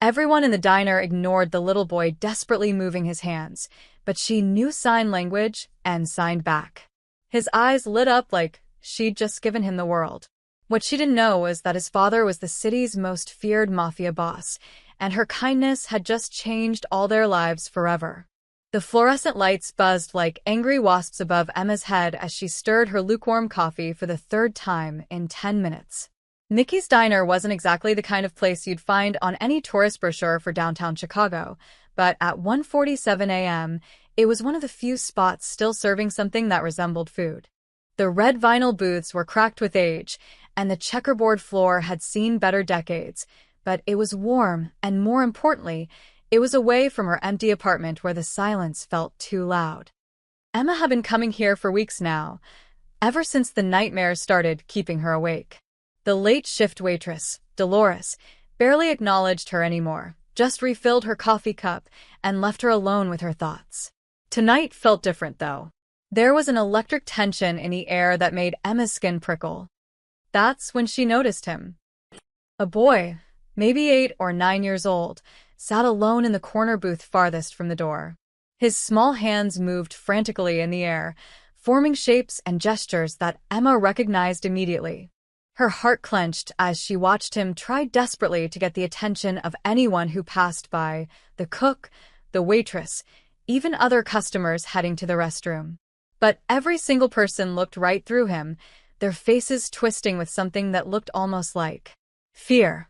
Everyone in the diner ignored the little boy desperately moving his hands, but she knew sign language and signed back. His eyes lit up like she'd just given him the world. What she didn't know was that his father was the city's most feared mafia boss, and her kindness had just changed all their lives forever. The fluorescent lights buzzed like angry wasps above Emma's head as she stirred her lukewarm coffee for the third time in 10 minutes. Mickey's Diner wasn't exactly the kind of place you'd find on any tourist brochure for downtown Chicago, but at 1:47 a.m., it was one of the few spots still serving something that resembled food. The red vinyl booths were cracked with age, and the checkerboard floor had seen better decades, but it was warm, and more importantly, it was away from her empty apartment where the silence felt too loud. Emma had been coming here for weeks now, ever since the nightmares started keeping her awake. The late shift waitress, Dolores, barely acknowledged her anymore, just refilled her coffee cup and left her alone with her thoughts. Tonight felt different, though. There was an electric tension in the air that made Emma's skin prickle. That's when she noticed him. A boy, maybe 8 or 9 years old, sat alone in the corner booth farthest from the door. His small hands moved frantically in the air, forming shapes and gestures that Emma recognized immediately. Her heart clenched as she watched him try desperately to get the attention of anyone who passed by, the cook, the waitress, even other customers heading to the restroom. But every single person looked right through him, their faces twisting with something that looked almost like fear.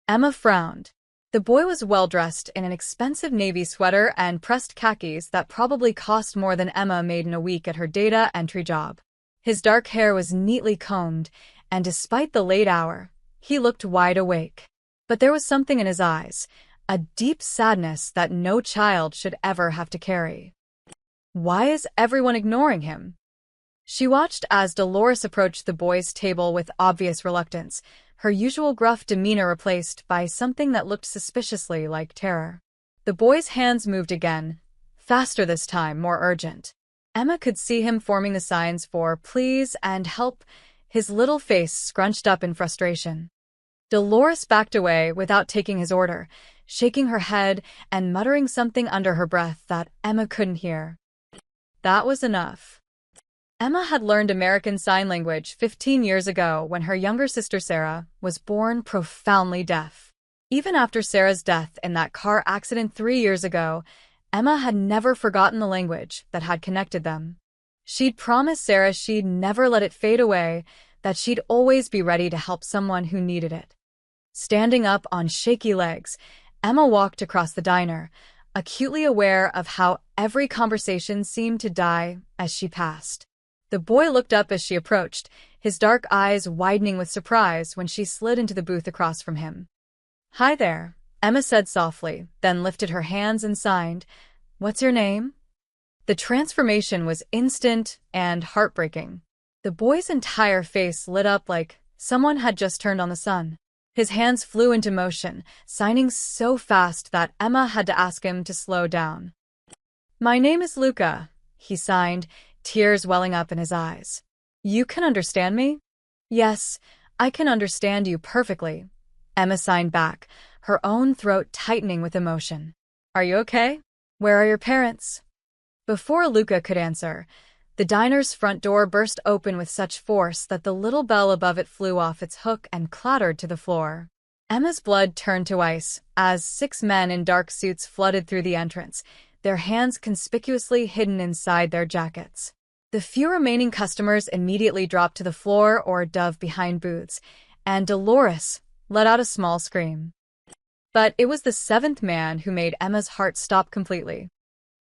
Emma frowned. The boy was well-dressed in an expensive navy sweater and pressed khakis that probably cost more than Emma made in a week at her data entry job. His dark hair was neatly combed, and despite the late hour, he looked wide awake. But there was something in his eyes, a deep sadness that no child should ever have to carry. Why is everyone ignoring him? She watched as Dolores approached the boys' table with obvious reluctance, her usual gruff demeanor replaced by something that looked suspiciously like terror. The boy's hands moved again, faster this time, more urgent. Emma could see him forming the signs for please and help, his little face scrunched up in frustration. Dolores backed away without taking his order, shaking her head and muttering something under her breath that Emma couldn't hear. That was enough. Emma had learned American Sign Language 15 years ago when her younger sister Sarah was born profoundly deaf. Even after Sarah's death in that car accident 3 years ago, Emma had never forgotten the language that had connected them. She'd promised Sarah she'd never let it fade away, that she'd always be ready to help someone who needed it. Standing up on shaky legs, Emma walked across the diner, acutely aware of how every conversation seemed to die as she passed. The boy looked up as she approached, his dark eyes widening with surprise when she slid into the booth across from him. "Hi there," Emma said softly, then lifted her hands and signed, "What's your name?" The transformation was instant and heartbreaking. The boy's entire face lit up like someone had just turned on the sun. His hands flew into motion, signing so fast that Emma had to ask him to slow down. "My name is Luca," he signed, tears welling up in his eyes. "You can understand me?" "Yes, I can understand you perfectly," Emma signed back, her own throat tightening with emotion. "Are you okay? Where are your parents?" Before Luca could answer, the diner's front door burst open with such force that the little bell above it flew off its hook and clattered to the floor. Emma's blood turned to ice as 6 men in dark suits flooded through the entrance, their hands conspicuously hidden inside their jackets. The few remaining customers immediately dropped to the floor or dove behind booths, and Dolores let out a small scream. But it was the 7th man who made Emma's heart stop completely.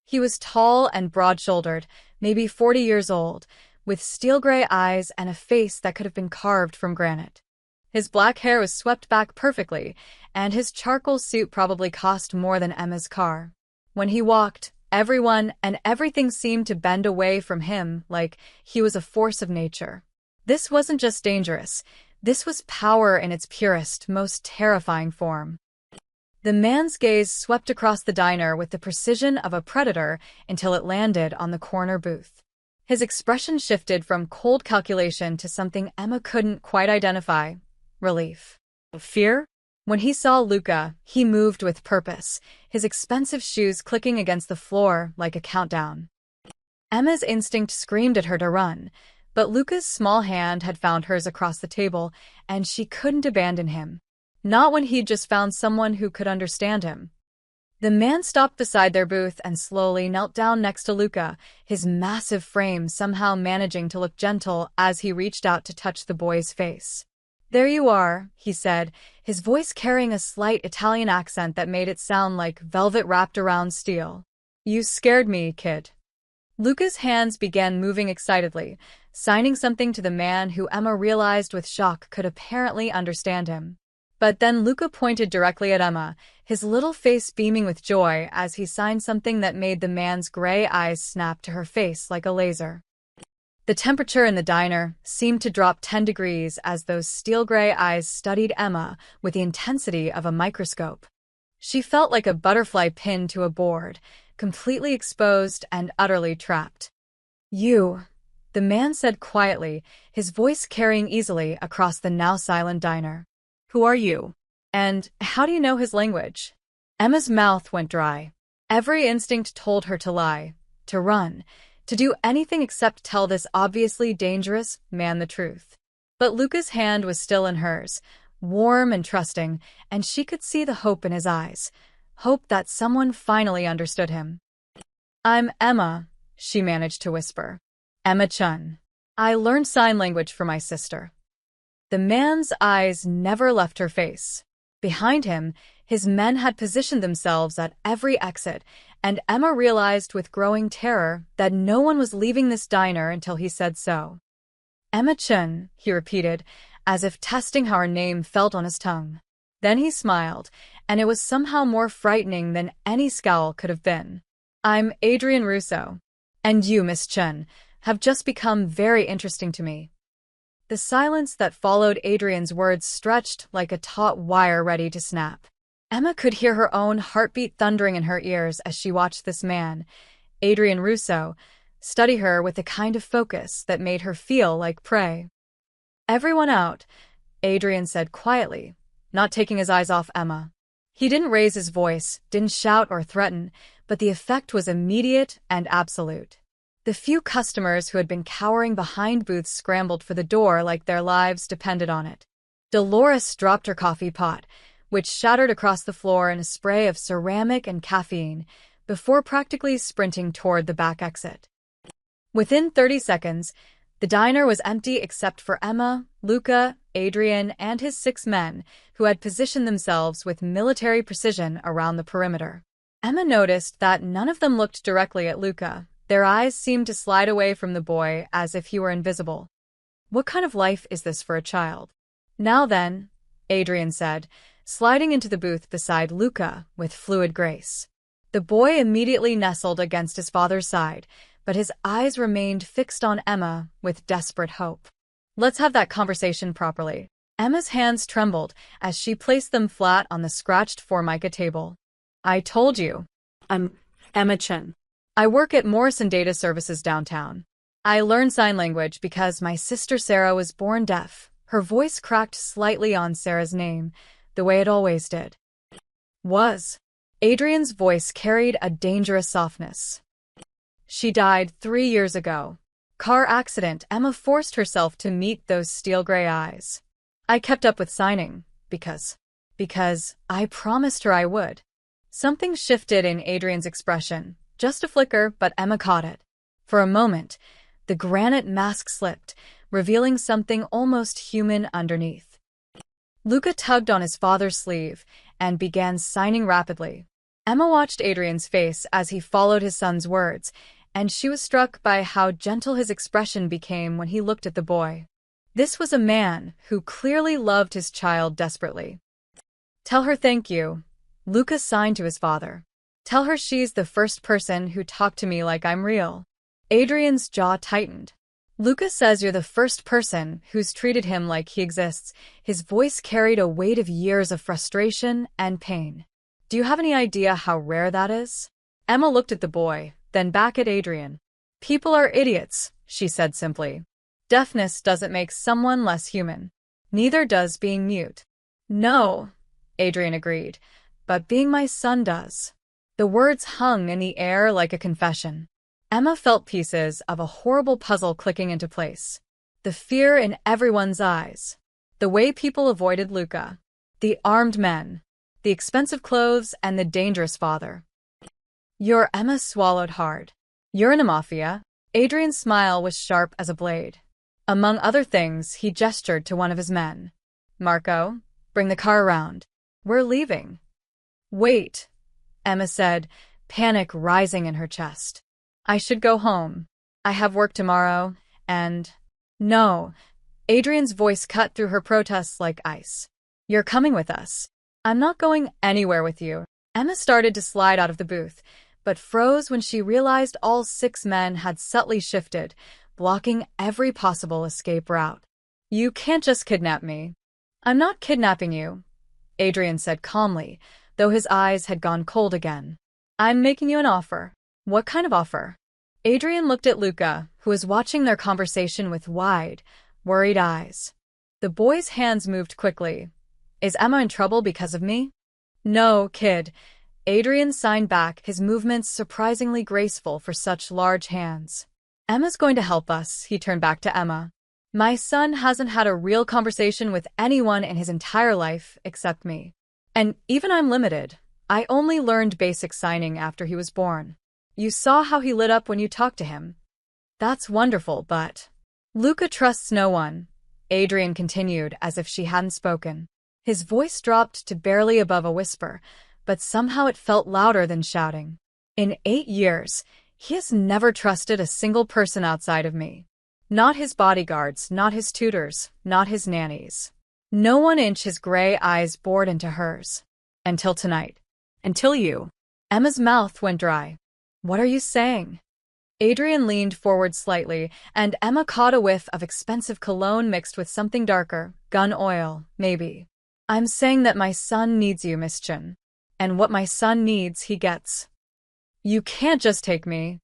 He was tall and broad-shouldered, maybe 40 years old, with steel-gray eyes and a face that could have been carved from granite. His black hair was swept back perfectly, and his charcoal suit probably cost more than Emma's car. When he walked, everyone and everything seemed to bend away from him like he was a force of nature. This wasn't just dangerous. This was power in its purest, most terrifying form. The man's gaze swept across the diner with the precision of a predator until it landed on the corner booth. His expression shifted from cold calculation to something Emma couldn't quite identify. Relief. Fear? When he saw Luca, he moved with purpose, his expensive shoes clicking against the floor like a countdown. Emma's instinct screamed at her to run, but Luca's small hand had found hers across the table, and she couldn't abandon him. Not when he'd just found someone who could understand him. The man stopped beside their booth and slowly knelt down next to Luca, his massive frame somehow managing to look gentle as he reached out to touch the boy's face. "There you are," he said, his voice carrying a slight Italian accent that made it sound like velvet wrapped around steel. "You scared me, kid." Luca's hands began moving excitedly, signing something to the man who Emma realized with shock could apparently understand him. But then Luca pointed directly at Emma, his little face beaming with joy as he signed something that made the man's gray eyes snap to her face like a laser. The temperature in the diner seemed to drop 10 degrees as those steel-gray eyes studied Emma with the intensity of a microscope. She felt like a butterfly pinned to a board, completely exposed and utterly trapped. "You," the man said quietly, his voice carrying easily across the now-silent diner. "Who are you? And how do you know his language?" Emma's mouth went dry. Every instinct told her to lie, to run, to do anything except tell this obviously dangerous man the truth. But Luca's hand was still in hers, warm and trusting, and she could see the hope in his eyes, hope that someone finally understood him. "I'm Emma," she managed to whisper. "Emma Chun. I learned sign language for my sister." The man's eyes never left her face. Behind him, his men had positioned themselves at every exit, and Emma realized with growing terror that no one was leaving this diner until he said so. "Emma Chun," he repeated, as if testing how her name felt on his tongue. Then he smiled, and it was somehow more frightening than any scowl could have been. "I'm Adrian Russo. And you, Miss Chun, have just become very interesting to me." The silence that followed Adrian's words stretched like a taut wire ready to snap. Emma could hear her own heartbeat thundering in her ears as she watched this man, Adrian Russo, study her with a kind of focus that made her feel like prey. "Everyone out," Adrian said quietly, not taking his eyes off Emma. He didn't raise his voice, didn't shout or threaten, but the effect was immediate and absolute. The few customers who had been cowering behind booths scrambled for the door like their lives depended on it. Dolores dropped her coffee pot, which shattered across the floor in a spray of ceramic and caffeine, before practically sprinting toward the back exit. Within 30 seconds, the diner was empty except for Emma, Luca, Adrian, and his 6 men, who had positioned themselves with military precision around the perimeter. Emma noticed that none of them looked directly at Luca. Their eyes seemed to slide away from the boy as if he were invisible. "What kind of life is this for a child?" "Now then," Adrian said, sliding into the booth beside Luca with fluid grace. The boy immediately nestled against his father's side, but his eyes remained fixed on Emma with desperate hope. "Let's have that conversation properly." Emma's hands trembled as she placed them flat on the scratched Formica table. "I told you. I'm Emma Chen. I work at Morrison Data Services downtown. I learned sign language because my sister Sarah was born deaf." Her voice cracked slightly on Sarah's name, the way it always did. "Was." Adrian's voice carried a dangerous softness. "She died 3 years ago. Car accident." Emma forced herself to meet those steel-gray eyes. "I kept up with signing, because I promised her I would." Something shifted in Adrian's expression. Just a flicker, but Emma caught it. For a moment, the granite mask slipped, revealing something almost human underneath. Luca tugged on his father's sleeve and began signing rapidly. Emma watched Adrian's face as he followed his son's words, and she was struck by how gentle his expression became when he looked at the boy. This was a man who clearly loved his child desperately. "Tell her thank you," Luca signed to his father. "Tell her she's the first person who talked to me like I'm real." Adrian's jaw tightened. "Luca says you're the first person who's treated him like he exists." His voice carried a weight of years of frustration and pain. "Do you have any idea how rare that is?" Emma looked at the boy, then back at Adrian. "People are idiots," she said simply. "Deafness doesn't make someone less human. Neither does being mute." "No," Adrian agreed. But being my son does. The words hung in the air like a confession. Emma felt pieces of a horrible puzzle clicking into place. The fear in everyone's eyes. The way people avoided Luca. The armed men. The expensive clothes and the dangerous father. Emma swallowed hard. You're in a mafia. Adrian's smile was sharp as a blade. Among other things, he gestured to one of his men. Marco, bring the car around. We're leaving. Wait, Emma said, panic rising in her chest. I should go home. I have work tomorrow, and… No. Adrian's voice cut through her protests like ice. You're coming with us. I'm not going anywhere with you. Emma started to slide out of the booth, but froze when she realized all 6 men had subtly shifted, blocking every possible escape route. You can't just kidnap me. I'm not kidnapping you, Adrian said calmly, though his eyes had gone cold again. I'm making you an offer. What kind of offer? Adrian looked at Luca, who was watching their conversation with wide, worried eyes. The boy's hands moved quickly. Is Emma in trouble because of me? No, kid. Adrian signed back, his movements surprisingly graceful for such large hands. Emma's going to help us, he turned back to Emma. My son hasn't had a real conversation with anyone in his entire life except me. And even I'm limited. I only learned basic signing after he was born. You saw how he lit up when you talked to him. That's wonderful, but… Luca trusts no one, Adrian continued as if she hadn't spoken. His voice dropped to barely above a whisper, but somehow it felt louder than shouting. In 8 years, he has never trusted a single person outside of me. Not his bodyguards, not his tutors, not his nannies. No 1 inch his gray eyes bored into hers. Until tonight. Until you. Emma's mouth went dry. What are you saying? Adrian leaned forward slightly, and Emma caught a whiff of expensive cologne mixed with something darker, gun oil, maybe. I'm saying that my son needs you, Miss Chen. And what my son needs, he gets. You can't just take me.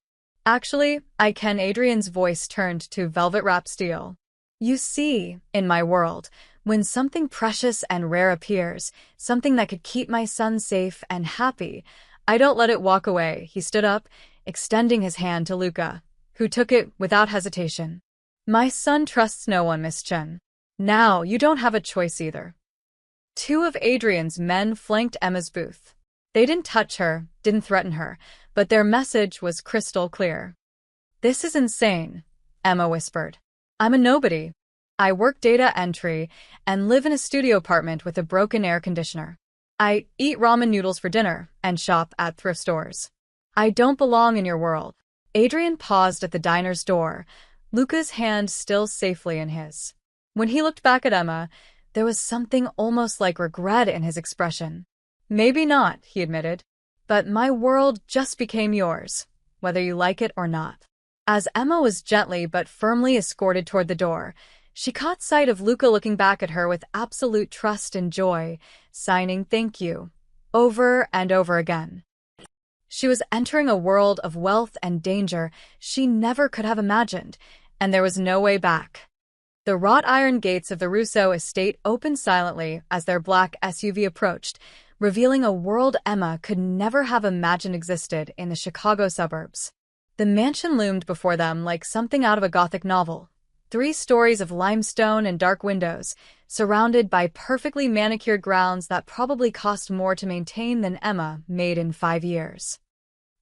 Actually, I can. Adrian's voice turned to velvet-wrapped steel. You see, in my world, when something precious and rare appears, something that could keep my son safe and happy, I don't let it walk away. He stood up, extending his hand to Luca, who took it without hesitation. My son trusts no one, Miss Chen. Now, you don't have a choice either. 2 of Adrian's men flanked Emma's booth. They didn't touch her, didn't threaten her, but their message was crystal clear. This is insane, Emma whispered. I'm a nobody. I work data entry and live in a studio apartment with a broken air conditioner. I eat ramen noodles for dinner and shop at thrift stores. I don't belong in your world. Adrian paused at the diner's door, Luca's hand still safely in his. When he looked back at Emma, there was something almost like regret in his expression. Maybe not, he admitted. But my world just became yours, whether you like it or not. As Emma was gently but firmly escorted toward the door, she caught sight of Luca looking back at her with absolute trust and joy, signing thank you, over and over again. She was entering a world of wealth and danger she never could have imagined, and there was no way back. The wrought iron gates of the Russo estate opened silently as their black SUV approached, revealing a world Emma could never have imagined existed in the Chicago suburbs. The mansion loomed before them like something out of a Gothic novel. 3 stories of limestone and dark windows, surrounded by perfectly manicured grounds that probably cost more to maintain than Emma made in 5 years.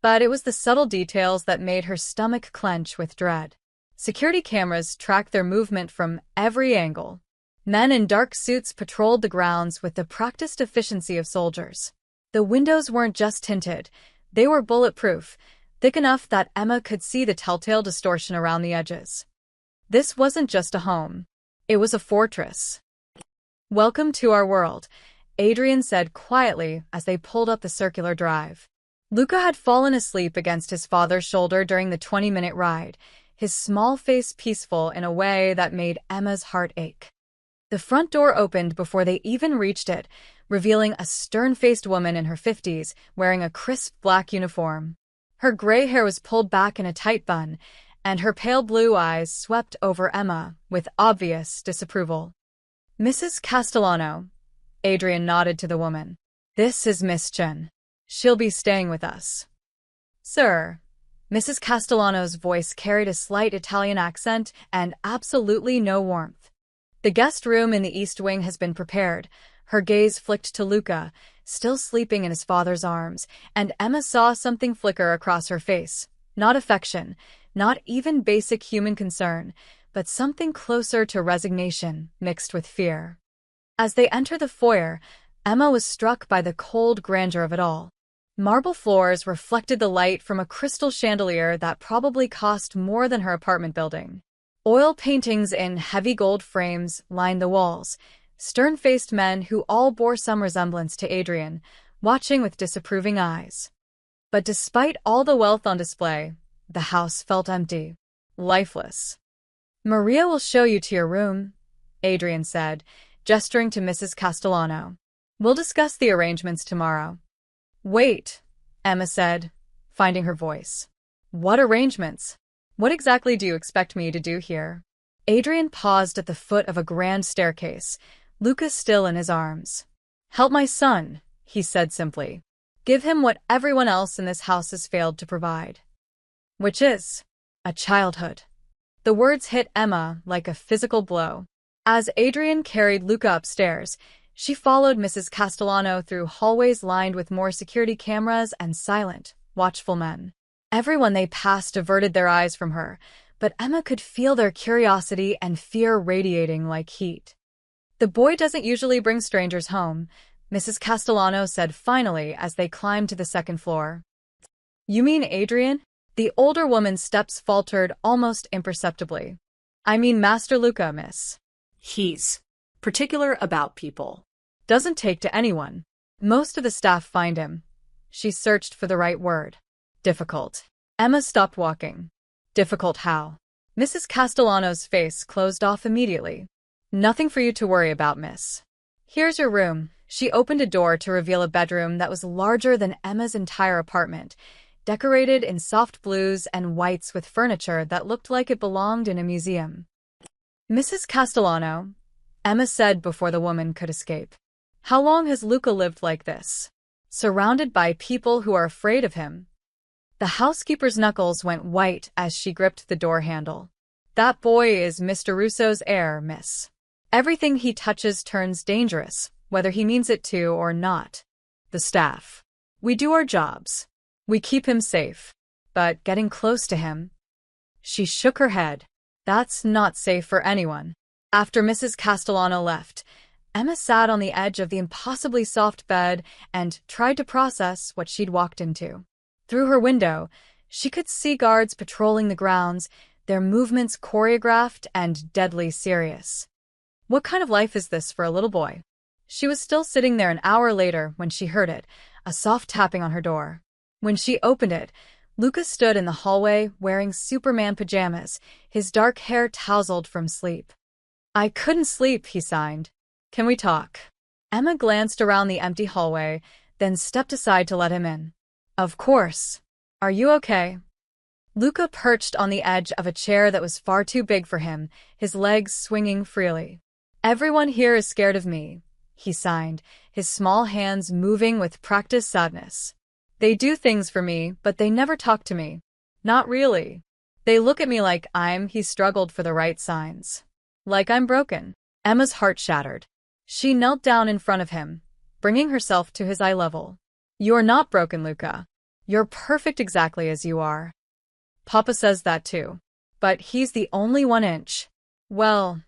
But it was the subtle details that made her stomach clench with dread. Security cameras tracked their movement from every angle. Men in dark suits patrolled the grounds with the practiced efficiency of soldiers. The windows weren't just tinted, they were bulletproof, thick enough that Emma could see the telltale distortion around the edges. This wasn't just a home. It was a fortress. Welcome to our world, Adrian said quietly as they pulled up the circular drive. Luca had fallen asleep against his father's shoulder during the 20-minute ride, his small face peaceful in a way that made Emma's heart ache. The front door opened before they even reached it, revealing a stern-faced woman in her 50s wearing a crisp black uniform. Her gray hair was pulled back in a tight bun, and her pale blue eyes swept over Emma with obvious disapproval. Mrs. Castellano, Adrian nodded to the woman. This is Miss Chen. She'll be staying with us. Sir. Mrs. Castellano's voice carried a slight Italian accent and absolutely no warmth. The guest room in the East Wing has been prepared. Her gaze flicked to Luca, still sleeping in his father's arms, and Emma saw something flicker across her face. Not affection, not even basic human concern, but something closer to resignation mixed with fear. As they entered the foyer, Emma was struck by the cold grandeur of it all. Marble floors reflected the light from a crystal chandelier that probably cost more than her apartment building. Oil paintings in heavy gold frames lined the walls, stern-faced men who all bore some resemblance to Adrian, watching with disapproving eyes. But despite all the wealth on display, the house felt empty, lifeless. Maria will show you to your room, Adrian said, gesturing to Mrs. Castellano. We'll discuss the arrangements tomorrow. Wait, Emma said, finding her voice. What arrangements? What exactly do you expect me to do here? Adrian paused at the foot of a grand staircase, Lucas still in his arms. Help my son, he said simply. Give him what everyone else in this house has failed to provide. Which is a childhood. The words hit Emma like a physical blow. As Adrian carried Luca upstairs, she followed Mrs. Castellano through hallways lined with more security cameras and silent, watchful men. Everyone they passed averted their eyes from her, but Emma could feel their curiosity and fear radiating like heat. The boy doesn't usually bring strangers home, Mrs. Castellano said finally as they climbed to the second floor. You mean Adrian? The older woman's steps faltered almost imperceptibly. I mean Master Luca, miss. He's particular about people. Doesn't take to anyone. Most of the staff find him. She searched for the right word. Difficult. Emma stopped walking. Difficult how? Mrs. Castellano's face closed off immediately. Nothing for you to worry about, miss. Here's your room. She opened a door to reveal a bedroom that was larger than Emma's entire apartment, decorated in soft blues and whites with furniture that looked like it belonged in a museum. Mrs. Castellano, Emma said before the woman could escape. How long has Luca lived like this? Surrounded by people who are afraid of him. The housekeeper's knuckles went white as she gripped the door handle. That boy is Mr. Russo's heir, miss. Everything he touches turns dangerous, whether he means it to or not. The staff. We do our jobs. We keep him safe. But getting close to him... She shook her head. That's not safe for anyone. After Mrs. Castellano left, Emma sat on the edge of the impossibly soft bed and tried to process what she'd walked into. Through her window, she could see guards patrolling the grounds, their movements choreographed and deadly serious. What kind of life is this for a little boy? She was still sitting there an hour later when she heard it, a soft tapping on her door. When she opened it, Lucas stood in the hallway wearing Superman pajamas, his dark hair tousled from sleep. I couldn't sleep, he signed. Can we talk? Emma glanced around the empty hallway, then stepped aside to let him in. Of course. Are you okay? Luca perched on the edge of a chair that was far too big for him, his legs swinging freely. Everyone here is scared of me, he signed, his small hands moving with practiced sadness. They do things for me, but they never talk to me. Not really. They look at me like he struggled for the right signs. Like I'm broken. Emma's heart shattered. She knelt down in front of him, bringing herself to his eye level. You're not broken, Luca. You're perfect exactly as you are. Papa says that too. But he's the only 1 inch. Well,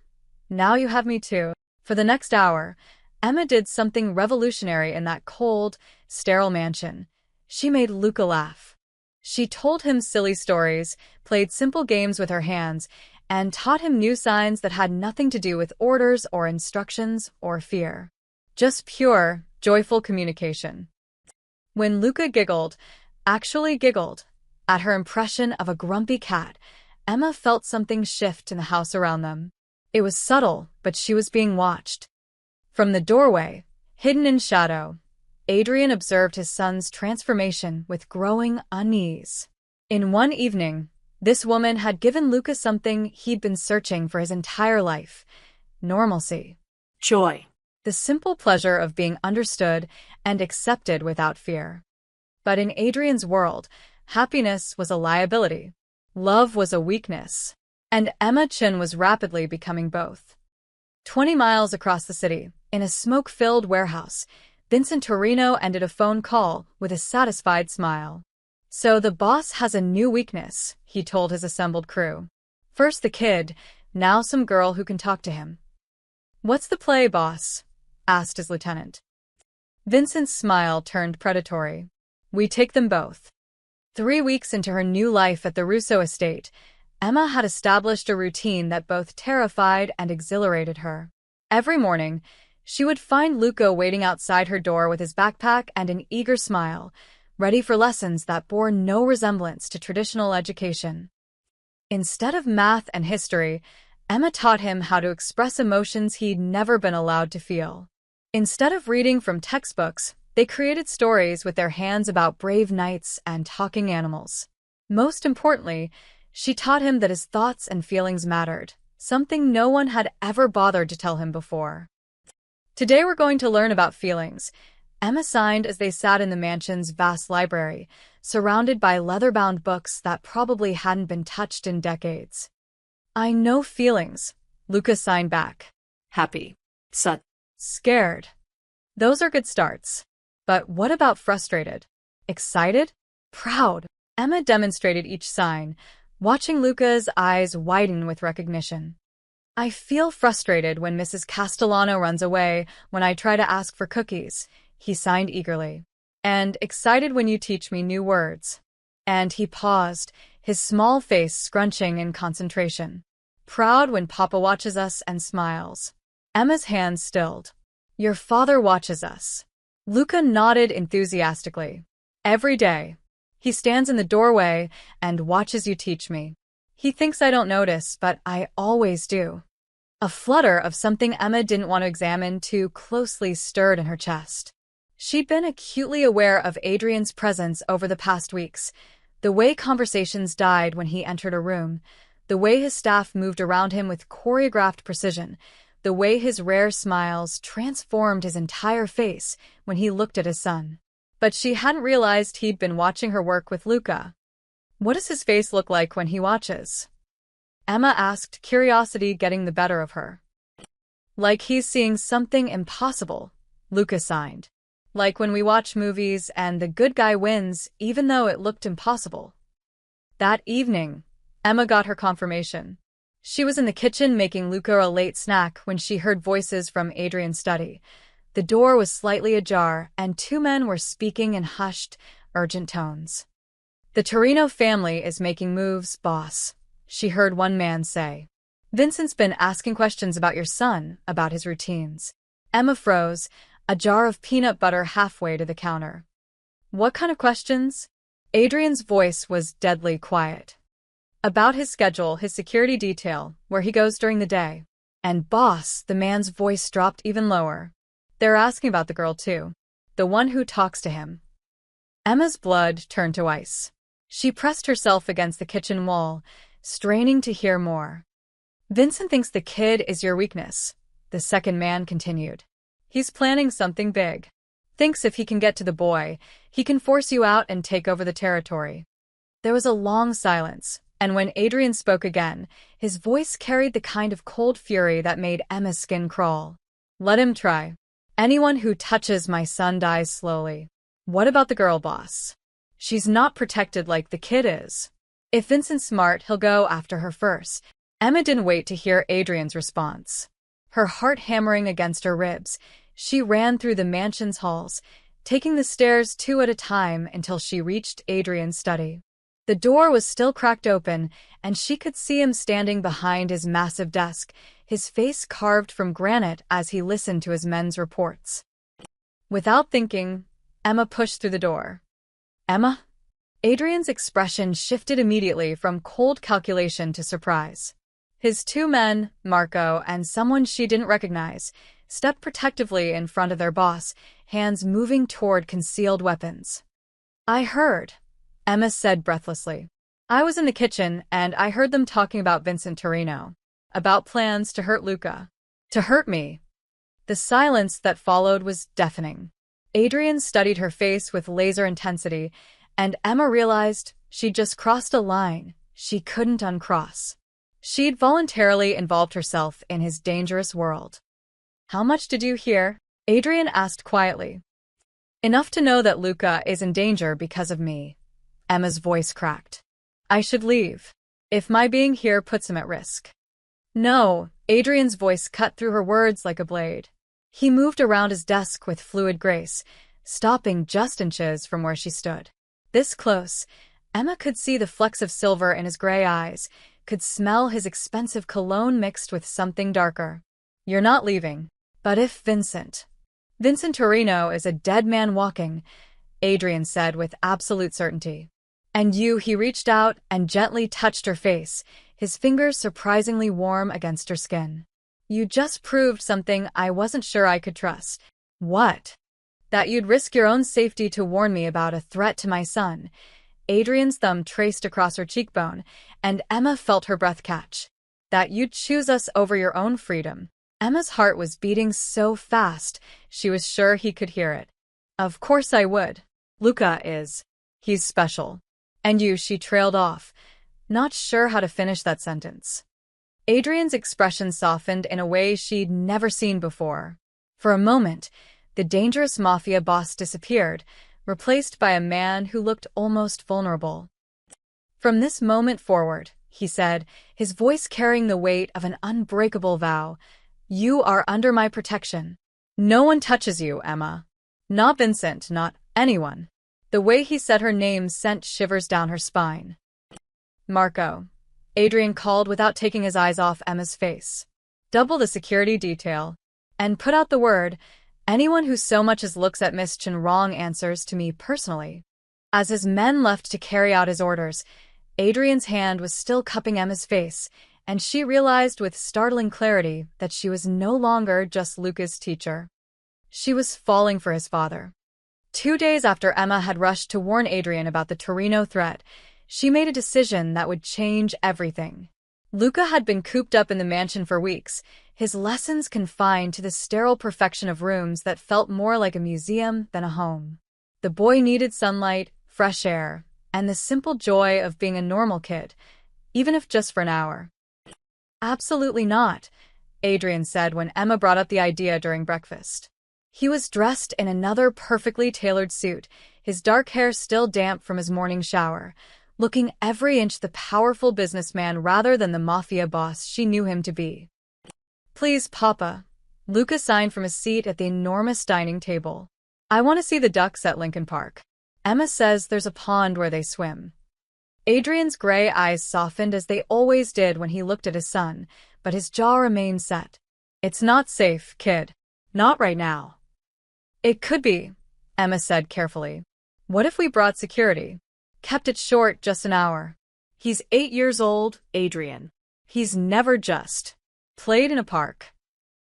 now you have me too. For the next hour, Emma did something revolutionary in that cold, sterile mansion. She made Luca laugh. She told him silly stories, played simple games with her hands, and taught him new signs that had nothing to do with orders or instructions or fear. Just pure, joyful communication. When Luca giggled, actually giggled, at her impression of a grumpy cat, Emma felt something shift in the house around them. It was subtle, but she was being watched. From the doorway, hidden in shadow, Adrian observed his son's transformation with growing unease. In one evening, this woman had given Luca something he'd been searching for his entire life: normalcy. Joy. the simple pleasure of being understood and accepted without fear. But in Adrian's world, happiness was a liability. Love was a weakness. And Emma Chin was rapidly becoming both. 20 miles across the city, in a smoke-filled warehouse, Vincent Torino ended a phone call with a satisfied smile. "So the boss has a new weakness," he told his assembled crew. "First the kid, now some girl who can talk to him." "What's the play, boss?" asked his lieutenant. Vincent's smile turned predatory. "We take them both." 3 weeks into her new life at the Russo estate, Emma had established a routine that both terrified and exhilarated her. Every morning, she would find Luca waiting outside her door with his backpack and an eager smile, ready for lessons that bore no resemblance to traditional education. Instead of math and history, Emma taught him how to express emotions he'd never been allowed to feel. Instead of reading from textbooks, they created stories with their hands about brave knights and talking animals. Most importantly, she taught him that his thoughts and feelings mattered, something no one had ever bothered to tell him before. "Today we're going to learn about feelings," Emma signed as they sat in the mansion's vast library, surrounded by leather-bound books that probably hadn't been touched in decades. "I know feelings," Luca signed back. Happy. Sad. "Scared." "Those are good starts. But what about frustrated? Excited? Proud?" Emma demonstrated each sign, watching Luca's eyes widen with recognition. "I feel frustrated when Mrs. Castellano runs away when I try to ask for cookies," he signed eagerly. "And excited when you teach me new words." And he paused, his small face scrunching in concentration. "Proud when Papa watches us and smiles." Emma's hands stilled. "Your father watches us." Luca nodded enthusiastically. "Every day. He stands in the doorway and watches you teach me. He thinks I don't notice, but I always do." A flutter of something Emma didn't want to examine too closely stirred in her chest. She'd been acutely aware of Adrian's presence over the past weeks, the way conversations died when he entered a room, the way his staff moved around him with choreographed precision, the way his rare smiles transformed his entire face when he looked at his son. But she hadn't realized he'd been watching her work with Luca. "What does his face look like when he watches?" Emma asked, curiosity getting the better of her. "Like he's seeing something impossible," Luca signed. "Like when we watch movies and the good guy wins even though it looked impossible." That evening, Emma got her confirmation. She was in the kitchen making Luca a late snack when she heard voices from Adrian's study. The door was slightly ajar, and 2 men were speaking in hushed, urgent tones. "The Torino family is making moves, boss," she heard one man say. "Vincent's been asking questions about your son, about his routines." Emma froze, a jar of peanut butter halfway to the counter. "What kind of questions?" Adrian's voice was deadly quiet. "About his schedule, his security detail, where he goes during the day." "And boss," the man's voice dropped even lower. "They're asking about the girl too. The one who talks to him." Emma's blood turned to ice. She pressed herself against the kitchen wall, straining to hear more. "Vincent thinks the kid is your weakness," the second man continued. "He's planning something big. Thinks if he can get to the boy, he can force you out and take over the territory." There was a long silence, and when Adrian spoke again, his voice carried the kind of cold fury that made Emma's skin crawl. "Let him try. Anyone who touches my son dies slowly." "What about the girl, boss?" "She's not protected like the kid is. If Vincent's smart, he'll go after her first." Emma didn't wait to hear Adrian's response. Her heart hammering against her ribs, she ran through the mansion's halls, taking the stairs 2 at a time until she reached Adrian's study. The door was still cracked open, and she could see him standing behind his massive desk, his face carved from granite as he listened to his men's reports. Without thinking, Emma pushed through the door. "Emma?" Adrian's expression shifted immediately from cold calculation to surprise. His 2 men, Marco and someone she didn't recognize, stepped protectively in front of their boss, hands moving toward concealed weapons. "I heard," Emma said breathlessly. "I was in the kitchen and I heard them talking about Vincent Torino. About plans to hurt Luca." "To hurt me?" The silence that followed was deafening. Adrian studied her face with laser intensity, and Emma realized she'd just crossed a line she couldn't uncross. She'd voluntarily involved herself in his dangerous world. "How much did you hear?" Adrian asked quietly. "Enough to know that Luca is in danger because of me." Emma's voice cracked. "I should leave, if my being here puts him at risk." "No," Adrian's voice cut through her words like a blade. He moved around his desk with fluid grace, stopping just inches from where she stood. This close, Emma could see the flecks of silver in his gray eyes, could smell his expensive cologne mixed with something darker. "You're not leaving. But if Vincent Torino is a dead man walking," Adrian said with absolute certainty. "And you," he reached out and gently touched her face, his fingers surprisingly warm against her skin. "You just proved something I wasn't sure I could trust." "What?" "That you'd risk your own safety to warn me about a threat to my son." Adrian's thumb traced across her cheekbone, and Emma felt her breath catch. "That you'd choose us over your own freedom." Emma's heart was beating so fast, she was sure he could hear it. "Of course I would. He's special. And you," she trailed off, not sure how to finish that sentence. Adrian's expression softened in a way she'd never seen before. For a moment, the dangerous Mafia boss disappeared, replaced by a man who looked almost vulnerable. "From this moment forward," he said, his voice carrying the weight of an unbreakable vow, "you are under my protection. No one touches you, Emma. Not Vincent, not anyone." The way he said her name sent shivers down her spine. "Marco," Adrian called without taking his eyes off Emma's face. "Double the security detail. And put out the word, anyone who so much as looks at Miss Chen wrong answers to me personally." As his men left to carry out his orders, Adrian's hand was still cupping Emma's face, and she realized with startling clarity that she was no longer just Luca's teacher. She was falling for his father. 2 days after Emma had rushed to warn Adrian about the Torino threat, she made a decision that would change everything. Luca had been cooped up in the mansion for weeks, his lessons confined to the sterile perfection of rooms that felt more like a museum than a home. The boy needed sunlight, fresh air, and the simple joy of being a normal kid, even if just for an hour. "Absolutely not," Adrian said when Emma brought up the idea during breakfast. He was dressed in another perfectly tailored suit, his dark hair still damp from his morning shower, looking every inch the powerful businessman rather than the Mafia boss she knew him to be. "Please, Papa." Luca signed from his seat at the enormous dining table. "I want to see the ducks at Lincoln Park. Emma says there's a pond where they swim." Adrian's gray eyes softened as they always did when he looked at his son, but his jaw remained set. "It's not safe, kid. Not right now." "It could be," Emma said carefully. "What if we brought security? Kept it short, just an hour." "He's 8 years old, Adrian. He's never just played in a park."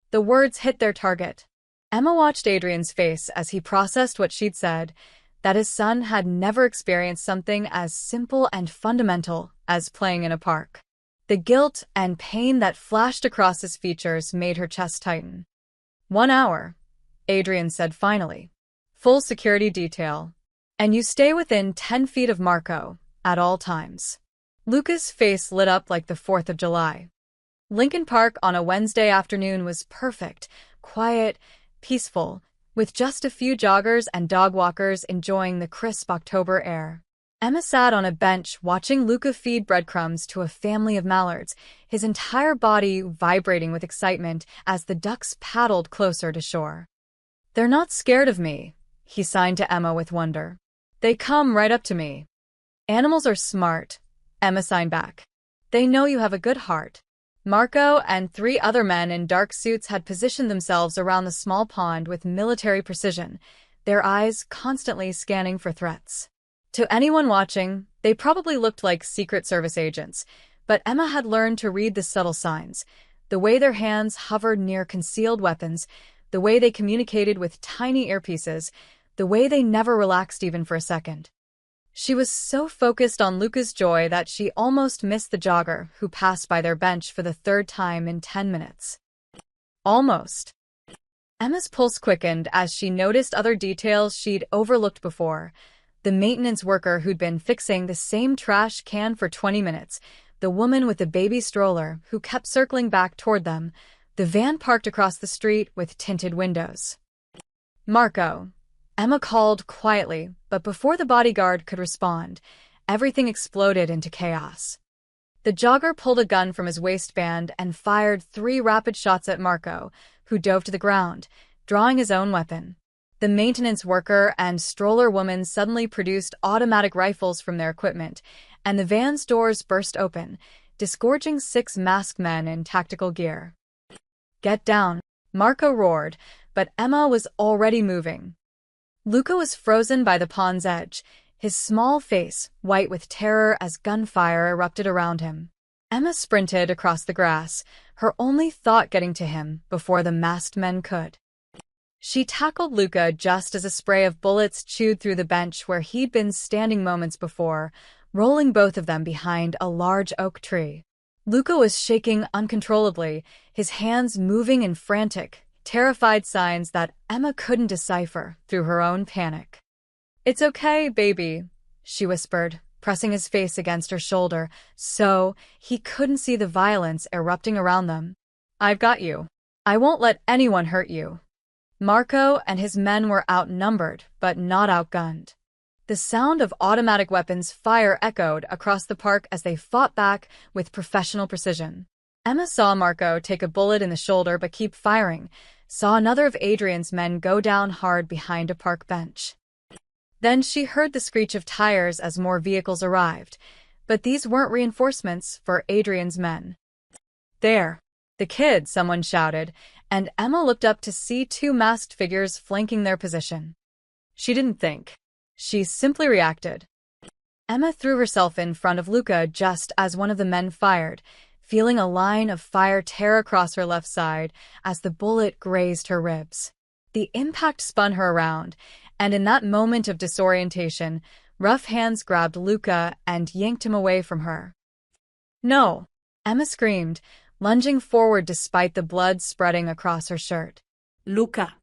The words hit their target. Emma watched Adrian's face as he processed what she'd said, that his son had never experienced something as simple and fundamental as playing in a park. The guilt and pain that flashed across his features made her chest tighten. "1 hour," Adrian said finally. "Full security detail. And you stay within 10 feet of Marco, at all times." Luca's face lit up like the 4th of July. Lincoln Park on a Wednesday afternoon was perfect, quiet, peaceful, with just a few joggers and dog walkers enjoying the crisp October air. Emma sat on a bench watching Luca feed breadcrumbs to a family of mallards, his entire body vibrating with excitement as the ducks paddled closer to shore. "They're not scared of me," he signed to Emma with wonder. "They come right up to me." "Animals are smart," Emma signed back. "They know you have a good heart." Marco and 3 other men in dark suits had positioned themselves around the small pond with military precision, their eyes constantly scanning for threats. To anyone watching, they probably looked like Secret Service agents, but Emma had learned to read the subtle signs, the way their hands hovered near concealed weapons, the way they communicated with tiny earpieces, the way they never relaxed even for a second. She was so focused on Luca's joy that she almost missed the jogger who passed by their bench for the 3rd time in 10 minutes. Almost. Emma's pulse quickened as she noticed other details she'd overlooked before. The maintenance worker who'd been fixing the same trash can for 20 minutes, the woman with the baby stroller who kept circling back toward them, the van parked across the street with tinted windows. Marco, Emma called quietly, but before the bodyguard could respond, everything exploded into chaos. The jogger pulled a gun from his waistband and fired 3 rapid shots at Marco, who dove to the ground, drawing his own weapon. The maintenance worker and stroller woman suddenly produced automatic rifles from their equipment, and the van's doors burst open, disgorging 6 masked men in tactical gear. "Get down," Marco roared, but Emma was already moving. Luca was frozen by the pond's edge, his small face white with terror as gunfire erupted around him. Emma sprinted across the grass, her only thought getting to him before the masked men could. She tackled Luca just as a spray of bullets chewed through the bench where he'd been standing moments before, rolling both of them behind a large oak tree. Luca was shaking uncontrollably, his hands moving in frantic, terrified signs that Emma couldn't decipher through her own panic. "It's okay, baby," she whispered, pressing his face against her shoulder so he couldn't see the violence erupting around them. "I've got you. I won't let anyone hurt you." Marco and his men were outnumbered, but not outgunned. The sound of automatic weapons fire echoed across the park as they fought back with professional precision. Emma saw Marco take a bullet in the shoulder but keep firing, saw another of Adrian's men go down hard behind a park bench. Then she heard the screech of tires as more vehicles arrived, but these weren't reinforcements for Adrian's men. "There, the kid," someone shouted, and Emma looked up to see 2 masked figures flanking their position. She didn't think. She simply reacted. Emma threw herself in front of Luca just as one of the men fired, feeling a line of fire tear across her left side as the bullet grazed her ribs. The impact spun her around, and in that moment of disorientation, rough hands grabbed Luca and yanked him away from her. "No!" Emma screamed, lunging forward despite the blood spreading across her shirt. "Luca."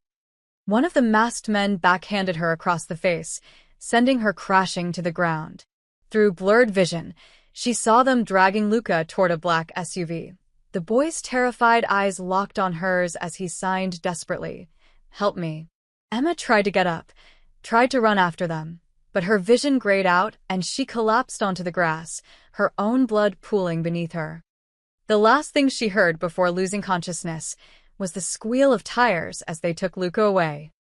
One of the masked men backhanded her across the face, sending her crashing to the ground. Through blurred vision, she saw them dragging Luca toward a black SUV. The boy's terrified eyes locked on hers as he signed desperately, "Help me." Emma tried to get up, tried to run after them, but her vision grayed out and she collapsed onto the grass, her own blood pooling beneath her. The last thing she heard before losing consciousness was the squeal of tires as they took Luca away.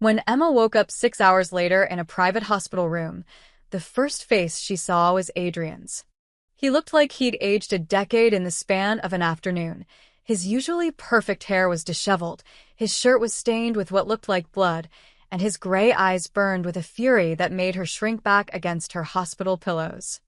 When Emma woke up 6 hours later in a private hospital room, the first face she saw was Adrian's. He looked like he'd aged a decade in the span of an afternoon. His usually perfect hair was disheveled, his shirt was stained with what looked like blood, and his gray eyes burned with a fury that made her shrink back against her hospital pillows.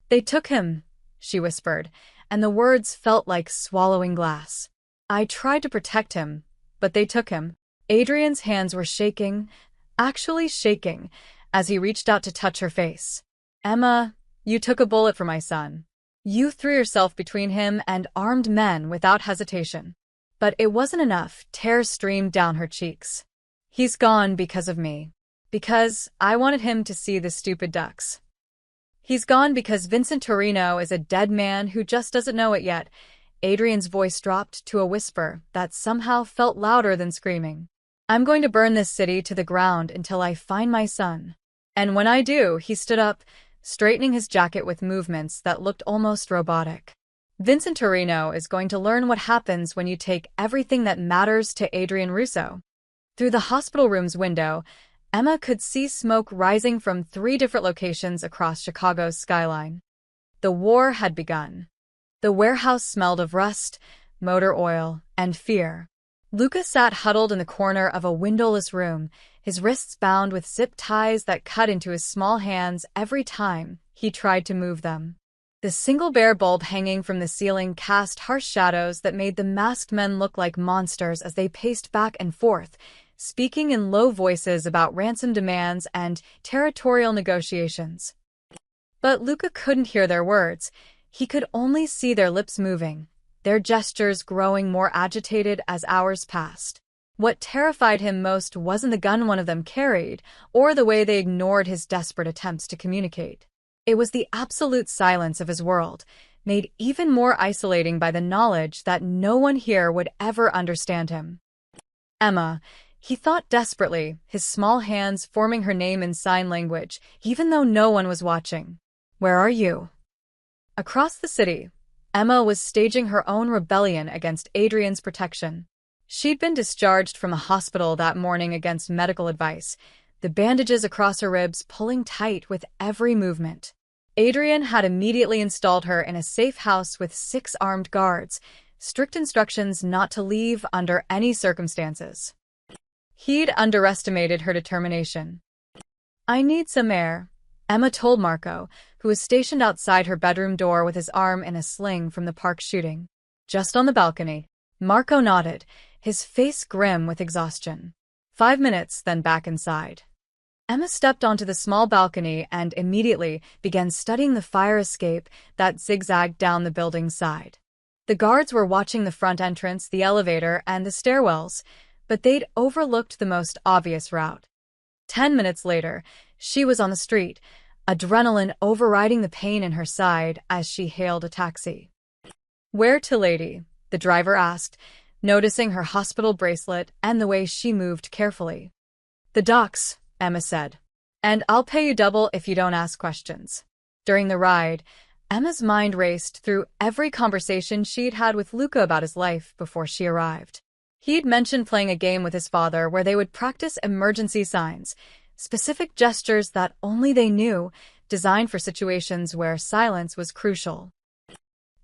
"They took him," she whispered, and the words felt like swallowing glass. "I tried to protect him, but they took him." Adrian's hands were shaking, actually shaking, as he reached out to touch her face. "Emma, you took a bullet for my son. You threw yourself between him and armed men without hesitation." But it wasn't enough. Tears streamed down her cheeks. "He's gone because of me. Because I wanted him to see the stupid ducks. He's gone because Vincent Torino is a dead man who just doesn't know it yet." Adrian's voice dropped to a whisper that somehow felt louder than screaming. "I'm going to burn this city to the ground until I find my son. And when I do," he stood up, straightening his jacket with movements that looked almost robotic. "Vincent Torino is going to learn what happens when you take everything that matters to Adrian Russo." Through the hospital room's window, Emma could see smoke rising from 3 different locations across Chicago's skyline. The war had begun. The warehouse smelled of rust, motor oil, and fear. Luca sat huddled in the corner of a windowless room, his wrists bound with zip ties that cut into his small hands every time he tried to move them. The single bare bulb hanging from the ceiling cast harsh shadows that made the masked men look like monsters as they paced back and forth, speaking in low voices about ransom demands and territorial negotiations. But Luca couldn't hear their words. He could only see their lips moving, their gestures growing more agitated as hours passed. What terrified him most wasn't the gun one of them carried, or the way they ignored his desperate attempts to communicate. It was the absolute silence of his world, made even more isolating by the knowledge that no one here would ever understand him. Emma, he thought desperately, his small hands forming her name in sign language, even though no one was watching. Where are you? Across the city, Emma was staging her own rebellion against Adrian's protection. She'd been discharged from a hospital that morning against medical advice, the bandages across her ribs pulling tight with every movement. Adrian had immediately installed her in a safe house with 6 armed guards, strict instructions not to leave under any circumstances. He'd underestimated her determination. I need some air, Emma told Marco, who was stationed outside her bedroom door with his arm in a sling from the park shooting. Just on the balcony. Marco nodded, his face grim with exhaustion. 5 minutes, then back inside. Emma stepped onto the small balcony and immediately began studying the fire escape that zigzagged down the building's side. The guards were watching the front entrance, the elevator, and the stairwells, but they'd overlooked the most obvious route. 10 minutes later, she was on the street, adrenaline overriding the pain in her side as she hailed a taxi. Where to, lady? The driver asked, noticing her hospital bracelet and the way she moved carefully. The docks, Emma said. And I'll pay you double if you don't ask questions. During the ride, Emma's mind raced through every conversation she'd had with Luca about his life before she arrived. He'd mentioned playing a game with his father where they would practice emergency signs, specific gestures that only they knew, designed for situations where silence was crucial.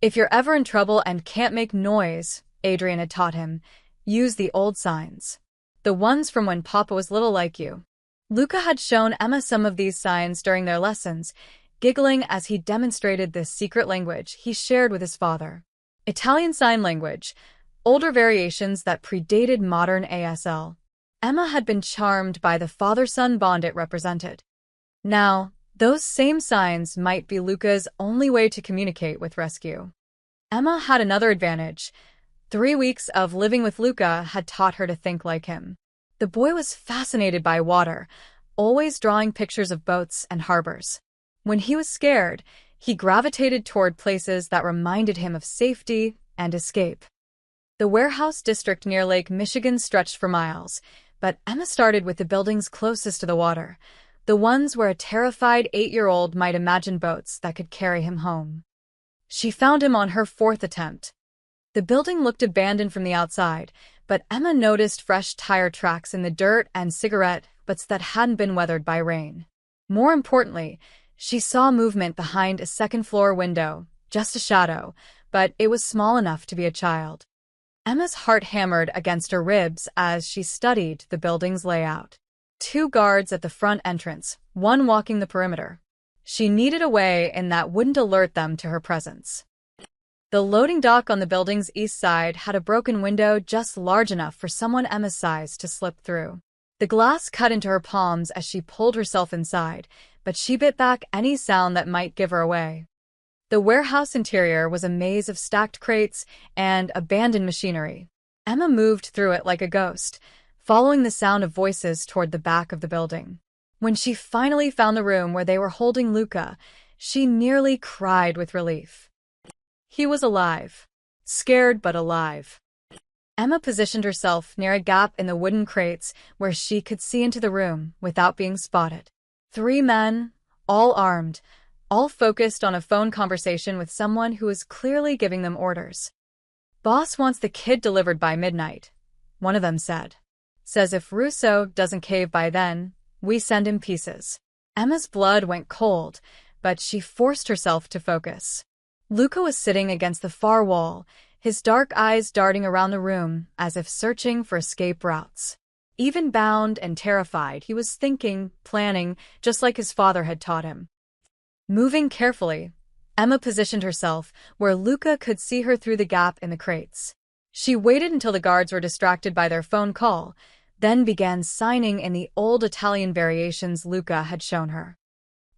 If you're ever in trouble and can't make noise, Adrian had taught him, use the old signs. The ones from when Papa was little like you. Luca had shown Emma some of these signs during their lessons, giggling as he demonstrated this secret language he shared with his father. Italian Sign Language, older variations that predated modern ASL. Emma had been charmed by the father-son bond it represented. Now, those same signs might be Luca's only way to communicate with rescue. Emma had another advantage. 3 weeks of living with Luca had taught her to think like him. The boy was fascinated by water, always drawing pictures of boats and harbors. When he was scared, he gravitated toward places that reminded him of safety and escape. The warehouse district near Lake Michigan stretched for miles, but Emma started with the buildings closest to the water, the ones where a terrified 8-year-old might imagine boats that could carry him home. She found him on her 4th attempt. The building looked abandoned from the outside, but Emma noticed fresh tire tracks in the dirt and cigarette butts that hadn't been weathered by rain. More importantly, she saw movement behind a second-floor window, just a shadow, but it was small enough to be a child. Emma's heart hammered against her ribs as she studied the building's layout. 2 guards at the front entrance, 1 walking the perimeter. She needed a way in that wouldn't alert them to her presence. The loading dock on the building's east side had a broken window just large enough for someone Emma's size to slip through. The glass cut into her palms as she pulled herself inside, but she bit back any sound that might give her away. The warehouse interior was a maze of stacked crates and abandoned machinery. Emma moved through it like a ghost, following the sound of voices toward the back of the building. When she finally found the room where they were holding Luca, she nearly cried with relief. He was alive. Scared but alive. Emma positioned herself near a gap in the wooden crates where she could see into the room without being spotted. 3 men, all armed, all focused on a phone conversation with someone who was clearly giving them orders. Boss wants the kid delivered by midnight, one of them said. Says if Russo doesn't cave by then, we send him pieces. Emma's blood went cold, but she forced herself to focus. Luca was sitting against the far wall, his dark eyes darting around the room as if searching for escape routes. Even bound and terrified, he was thinking, planning, just like his father had taught him. Moving carefully, Emma positioned herself where Luca could see her through the gap in the crates. She waited until the guards were distracted by their phone call, then began signing in the old Italian variations Luca had shown her.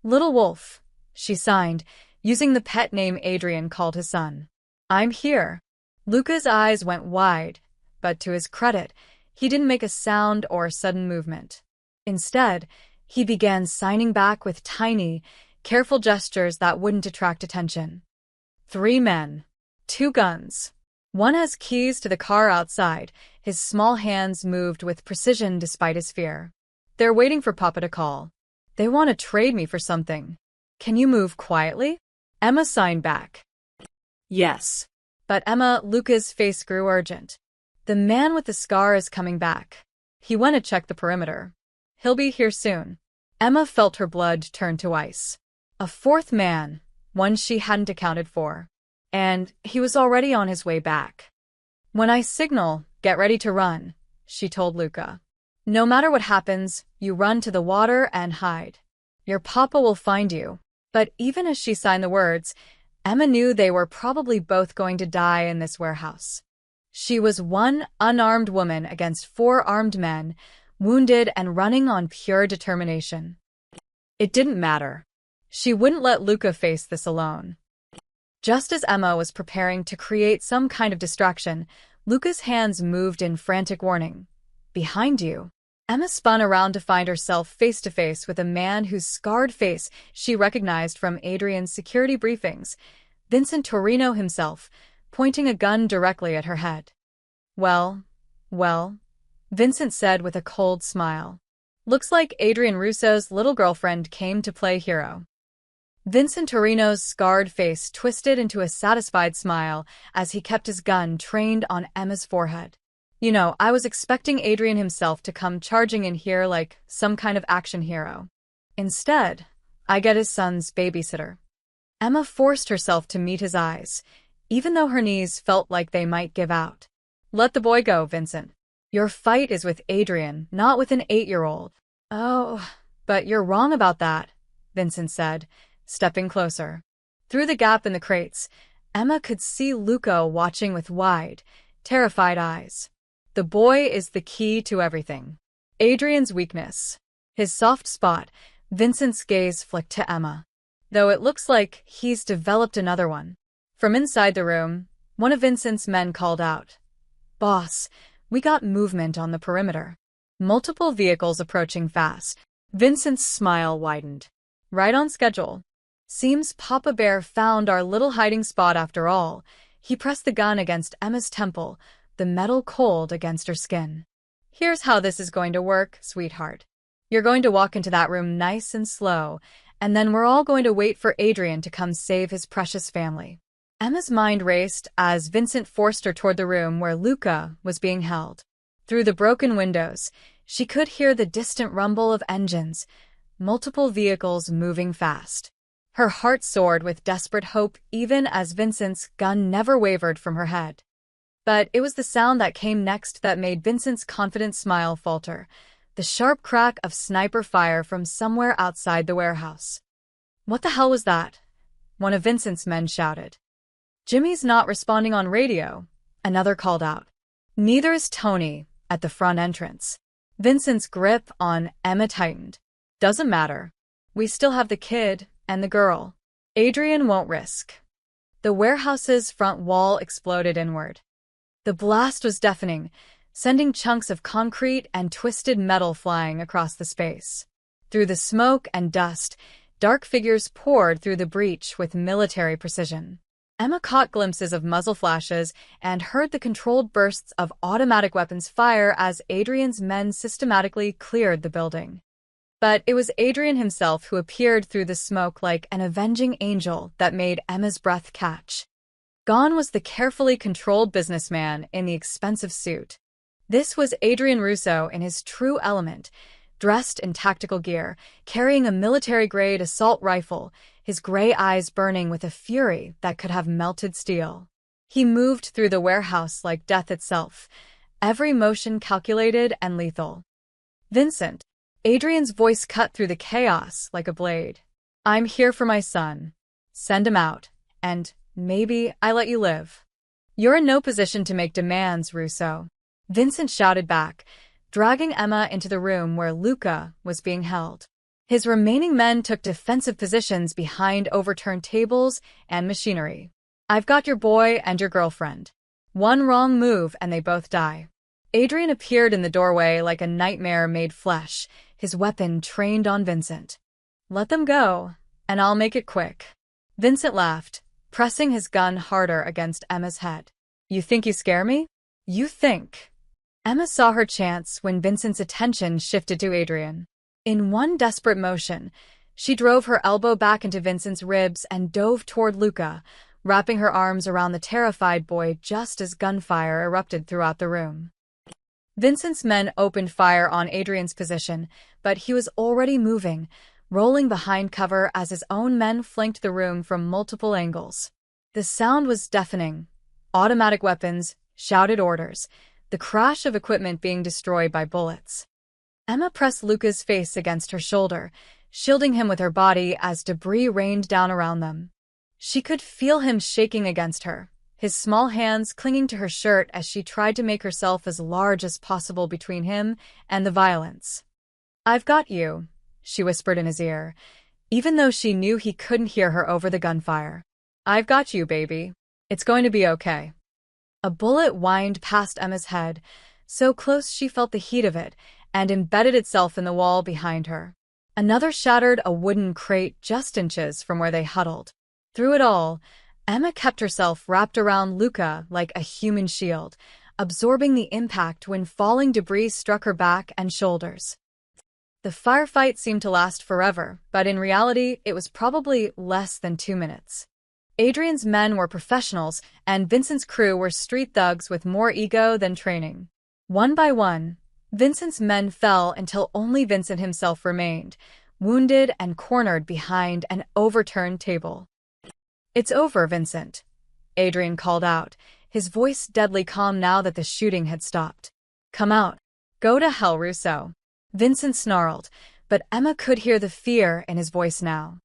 Little Wolf, she signed, using the pet name Adrian called his son. I'm here. Luca's eyes went wide, but to his credit, He didn't make a sound or sudden movement. Instead, he began signing back with tiny, careful gestures that wouldn't attract attention. 3 men. 2 guns. One has keys to the car outside. His small hands moved with precision despite his fear. They're waiting for Papa to call. They want to trade me for something. Can you move quietly? Emma signed back. Yes. But Luca's face grew urgent. The man with the scar is coming back. He went to check the perimeter. He'll be here soon. Emma felt her blood turn to ice. A 4th man, one she hadn't accounted for. And he was already on his way back. When I signal, get ready to run, she told Luca. No matter what happens, you run to the water and hide. Your papa will find you. But even as she signed the words, Emma knew they were probably both going to die in this warehouse. She was one unarmed woman against 4 armed men, wounded and running on pure determination. It didn't matter. She wouldn't let Luca face this alone. Just as Emma was preparing to create some kind of distraction, Luca's hands moved in frantic warning. Behind you. Emma spun around to find herself face to face with a man whose scarred face she recognized from Adrian's security briefings, Vincent Torino himself, pointing a gun directly at her head. Well, Vincent said with a cold smile. Looks like Adrian Russo's little girlfriend came to play hero. Vincent Torino's scarred face twisted into a satisfied smile as he kept his gun trained on Emma's forehead. You know, I was expecting Adrian himself to come charging in here like some kind of action hero. Instead, I get his son's babysitter. Emma forced herself to meet his eyes, even though her knees felt like they might give out. Let the boy go, Vincent. Your fight is with Adrian, not with an 8-year-old. Oh, but you're wrong about that, Vincent said, stepping closer. Through the gap in the crates, Emma could see Luca watching with wide, terrified eyes. The boy is the key to everything. Adrian's weakness. His soft spot, Vincent's gaze flicked to Emma. Though it looks like he's developed another one. From inside the room, one of Vincent's men called out. Boss, we got movement on the perimeter. Multiple vehicles approaching fast. Vincent's smile widened. Right on schedule. Seems Papa Bear found our little hiding spot after all. He pressed the gun against Emma's temple, the metal cold against her skin. Here's how this is going to work, sweetheart. You're going to walk into that room nice and slow, and then we're all going to wait for Adrian to come save his precious family. Emma's mind raced as Vincent forced her toward the room where Luca was being held. Through the broken windows, she could hear the distant rumble of engines, multiple vehicles moving fast. Her heart soared with desperate hope even as Vincent's gun never wavered from her head. But it was the sound that came next that made Vincent's confident smile falter, the sharp crack of sniper fire from somewhere outside the warehouse. What the hell was that? One of Vincent's men shouted. Jimmy's not responding on radio, another called out. Neither is Tony, at the front entrance. Vincent's grip on Emma tightened. Doesn't matter. We still have the kid and the girl. Adrian won't risk. The warehouse's front wall exploded inward. The blast was deafening, sending chunks of concrete and twisted metal flying across the space. Through the smoke and dust, dark figures poured through the breach with military precision. Emma caught glimpses of muzzle flashes and heard the controlled bursts of automatic weapons fire as Adrian's men systematically cleared the building. But it was Adrian himself who appeared through the smoke like an avenging angel that made Emma's breath catch. Gone was the carefully controlled businessman in the expensive suit. This was Adrian Russo in his true element, dressed in tactical gear, carrying a military-grade assault rifle, his gray eyes burning with a fury that could have melted steel. He moved through the warehouse like death itself, every motion calculated and lethal. Vincent. Adrian's voice cut through the chaos like a blade. I'm here for my son. Send him out, and maybe I let you live. You're in no position to make demands, Russo. Vincent shouted back, dragging Emma into the room where Luca was being held. His remaining men took defensive positions behind overturned tables and machinery. I've got your boy and your girlfriend. One wrong move and they both die. Adrian appeared in the doorway like a nightmare made flesh, his weapon trained on Vincent. Let them go, and I'll make it quick. Vincent laughed, pressing his gun harder against Emma's head. You think you scare me? You think. Emma saw her chance when Vincent's attention shifted to Adrian. In one desperate motion, she drove her elbow back into Vincent's ribs and dove toward Luca, wrapping her arms around the terrified boy just as gunfire erupted throughout the room. Vincent's men opened fire on Adrian's position, but he was already moving, rolling behind cover as his own men flanked the room from multiple angles. The sound was deafening. Automatic weapons, shouted orders, the crash of equipment being destroyed by bullets. Emma pressed Luca's face against her shoulder, shielding him with her body as debris rained down around them. She could feel him shaking against her, his small hands clinging to her shirt as she tried to make herself as large as possible between him and the violence. I've got you, she whispered in his ear, even though she knew he couldn't hear her over the gunfire. I've got you, baby. It's going to be okay. A bullet whined past Emma's head, so close she felt the heat of it, and embedded itself in the wall behind her. Another shattered a wooden crate just inches from where they huddled. Through it all, Emma kept herself wrapped around Luca like a human shield, absorbing the impact when falling debris struck her back and shoulders. The firefight seemed to last forever, but in reality, it was probably less than 2 minutes. Adrian's men were professionals, and Vincent's crew were street thugs with more ego than training. One by one, Vincent's men fell until only Vincent himself remained, wounded and cornered behind an overturned table. It's over, Vincent, Adrian called out, his voice deadly calm now that the shooting had stopped. Come out. Go to hell, Russo. Vincent snarled, but Emma could hear the fear in his voice now.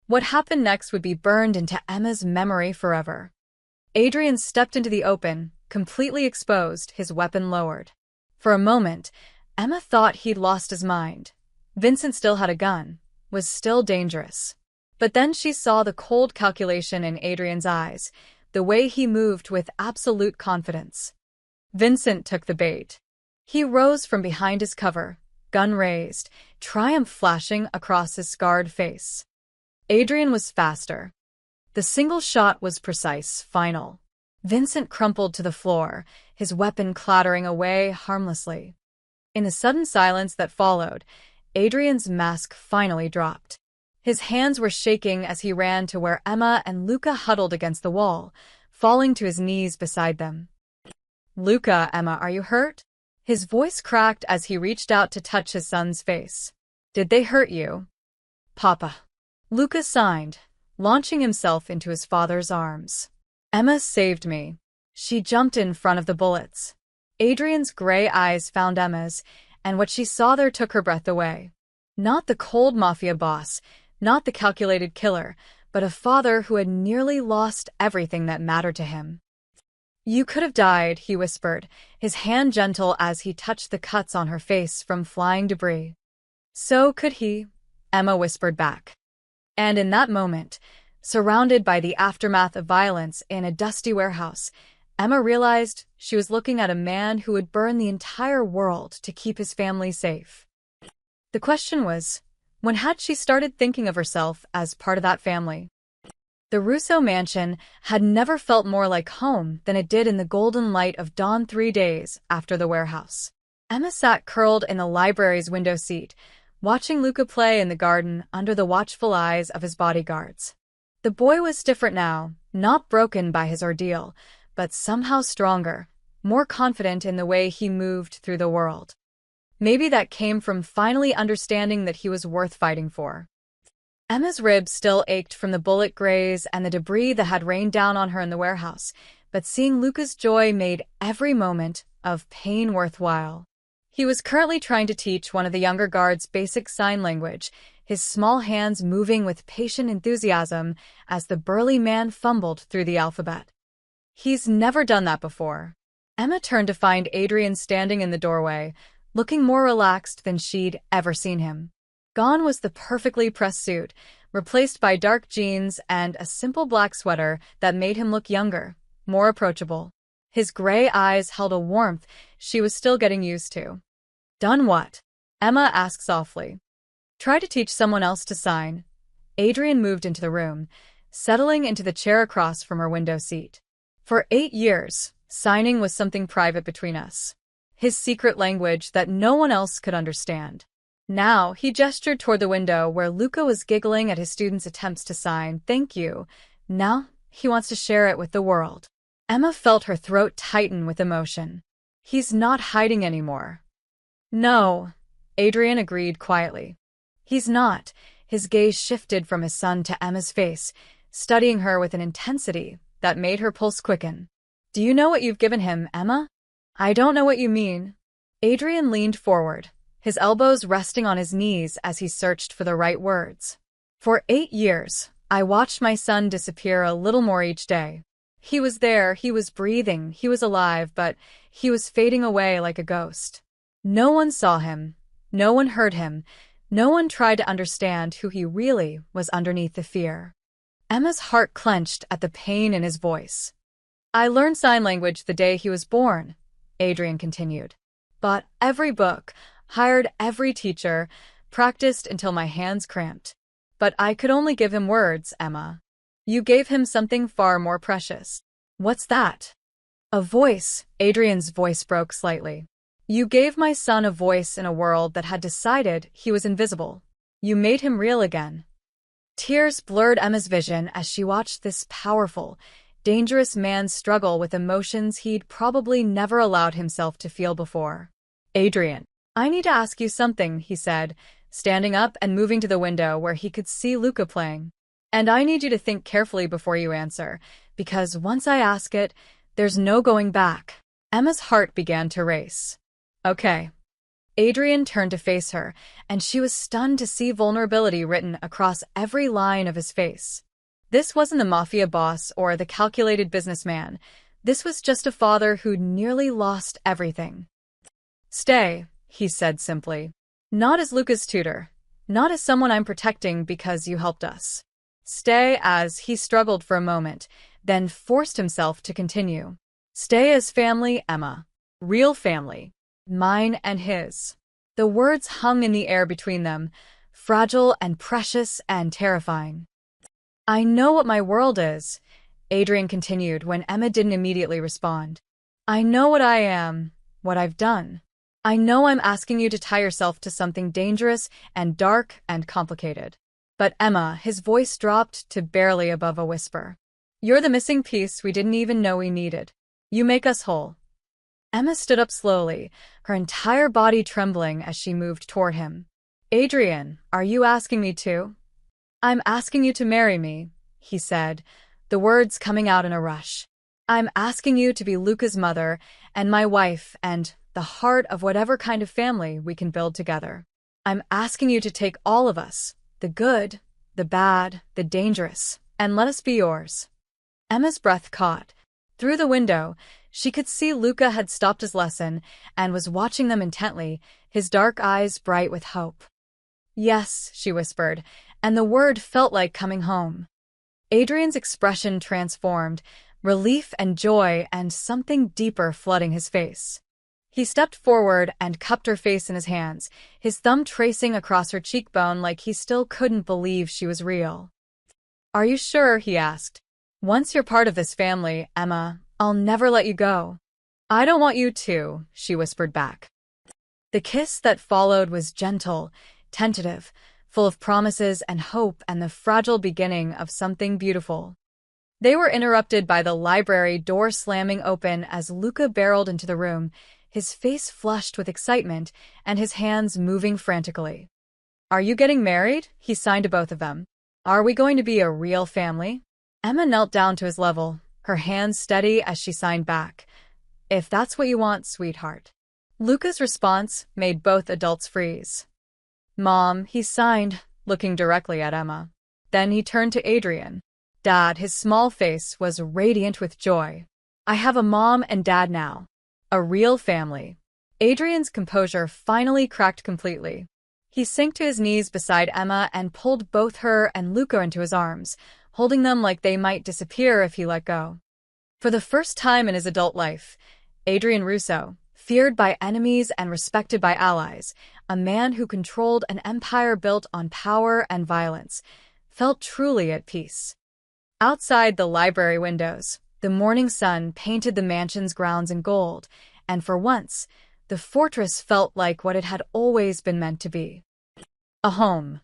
What happened next would be burned into Emma's memory forever. Adrian stepped into the open, completely exposed, his weapon lowered. For a moment, Emma thought he'd lost his mind. Vincent still had a gun, was still dangerous. But then she saw the cold calculation in Adrian's eyes, the way he moved with absolute confidence. Vincent took the bait. He rose from behind his cover, gun raised, triumph flashing across his scarred face. Adrian was faster. The single shot was precise, final. Vincent crumpled to the floor, his weapon clattering away harmlessly. In the sudden silence that followed, Adrian's mask finally dropped. His hands were shaking as he ran to where Emma and Luca huddled against the wall, falling to his knees beside them. Luca, Emma, are you hurt? His voice cracked as he reached out to touch his son's face. Did they hurt you? Papa. Luca signed, launching himself into his father's arms. Emma saved me. She jumped in front of the bullets. Adrian's gray eyes found Emma's, and what she saw there took her breath away. Not the cold Mafia boss, not the calculated killer, but a father who had nearly lost everything that mattered to him. You could have died, he whispered, his hand gentle as he touched the cuts on her face from flying debris. So could he, Emma whispered back. And in that moment, surrounded by the aftermath of violence in a dusty warehouse, Emma realized she was looking at a man who would burn the entire world to keep his family safe. The question was, when had she started thinking of herself as part of that family? The Russo mansion had never felt more like home than it did in the golden light of dawn 3 days after the warehouse. Emma sat curled in the library's window seat, watching Luca play in the garden under the watchful eyes of his bodyguards. The boy was different now, not broken by his ordeal, but somehow stronger, more confident in the way he moved through the world. Maybe that came from finally understanding that he was worth fighting for. Emma's ribs still ached from the bullet graze and the debris that had rained down on her in the warehouse, but seeing Luca's joy made every moment of pain worthwhile. He was currently trying to teach one of the younger guards basic sign language, his small hands moving with patient enthusiasm as the burly man fumbled through the alphabet. He's never done that before. Emma turned to find Adrian standing in the doorway, looking more relaxed than she'd ever seen him. Gone was the perfectly pressed suit, replaced by dark jeans and a simple black sweater that made him look younger, more approachable. His gray eyes held a warmth she was still getting used to. Done what? Emma asked softly. Try to teach someone else to sign. Adrian moved into the room, settling into the chair across from her window seat. For 8 years, signing was something private between us. His secret language that no one else could understand. Now, he gestured toward the window where Luca was giggling at his students' attempts to sign, "Thank you." Now, he wants to share it with the world. Emma felt her throat tighten with emotion. He's not hiding anymore. No, Adrian agreed quietly. He's not. His gaze shifted from his son to Emma's face, studying her with an intensity that made her pulse quicken. Do you know what you've given him, Emma? I don't know what you mean. Adrian leaned forward, his elbows resting on his knees as he searched for the right words. For 8 years, I watched my son disappear a little more each day. He was there, he was breathing, he was alive, but he was fading away like a ghost. No one saw him, no one heard him, no one tried to understand who he really was underneath the fear. Emma's heart clenched at the pain in his voice. I learned sign language the day he was born, Adrian continued. Bought every book, hired every teacher, practiced until my hands cramped. But I could only give him words, Emma. You gave him something far more precious. What's that? A voice. Adrian's voice broke slightly. You gave my son a voice in a world that had decided he was invisible. You made him real again. Tears blurred Emma's vision as she watched this powerful, dangerous man struggle with emotions he'd probably never allowed himself to feel before. Adrian, I need to ask you something, he said, standing up and moving to the window where he could see Luca playing. And I need you to think carefully before you answer, because once I ask it, there's no going back. Emma's heart began to race. Okay. Adrian turned to face her, and she was stunned to see vulnerability written across every line of his face. This wasn't the Mafia boss or the calculated businessman. This was just a father who'd nearly lost everything. Stay, he said simply. Not as Luca's tutor. Not as someone I'm protecting because you helped us. Stay as he struggled for a moment, then forced himself to continue. Stay as family, Emma. Real family. Mine and his. The words hung in the air between them, fragile and precious and terrifying. I know what my world is, Adrian continued when Emma didn't immediately respond. I know what I am, what I've done. I know I'm asking you to tie yourself to something dangerous and dark and complicated. But Emma, his voice dropped to barely above a whisper. You're the missing piece we didn't even know we needed. You make us whole. Emma stood up slowly, her entire body trembling as she moved toward him. Adrian, are you asking me to? I'm asking you to marry me, he said, the words coming out in a rush. I'm asking you to be Luca's mother and my wife and the heart of whatever kind of family we can build together. I'm asking you to take all of us, the good, the bad, the dangerous, and let us be yours. Emma's breath caught. Through the window, she could see Luca had stopped his lesson and was watching them intently, his dark eyes bright with hope. Yes, she whispered, and the word felt like coming home. Adrian's expression transformed, relief and joy and something deeper flooding his face. He stepped forward and cupped her face in his hands, his thumb tracing across her cheekbone like he still couldn't believe she was real. Are you sure? He asked. Once you're part of this family, Emma, I'll never let you go. I don't want you to, she whispered back. The kiss that followed was gentle, tentative, full of promises and hope and the fragile beginning of something beautiful. They were interrupted by the library door slamming open as Luca barreled into the room, his face flushed with excitement and his hands moving frantically. Are you getting married? He signed to both of them. Are we going to be a real family? Emma knelt down to his level, her hands steady as she signed back. If that's what you want, sweetheart. Luca's response made both adults freeze. Mom, he signed, looking directly at Emma. Then he turned to Adrian. Dad, his small face was radiant with joy. I have a mom and dad now. A real family. Adrian's composure finally cracked completely. He sank to his knees beside Emma and pulled both her and Luca into his arms, holding them like they might disappear if he let go. For the first time in his adult life, Adrian Russo, feared by enemies and respected by allies, a man who controlled an empire built on power and violence, felt truly at peace. Outside the library windows, the morning sun painted the mansion's grounds in gold, and for once, the fortress felt like what it had always been meant to be. A home.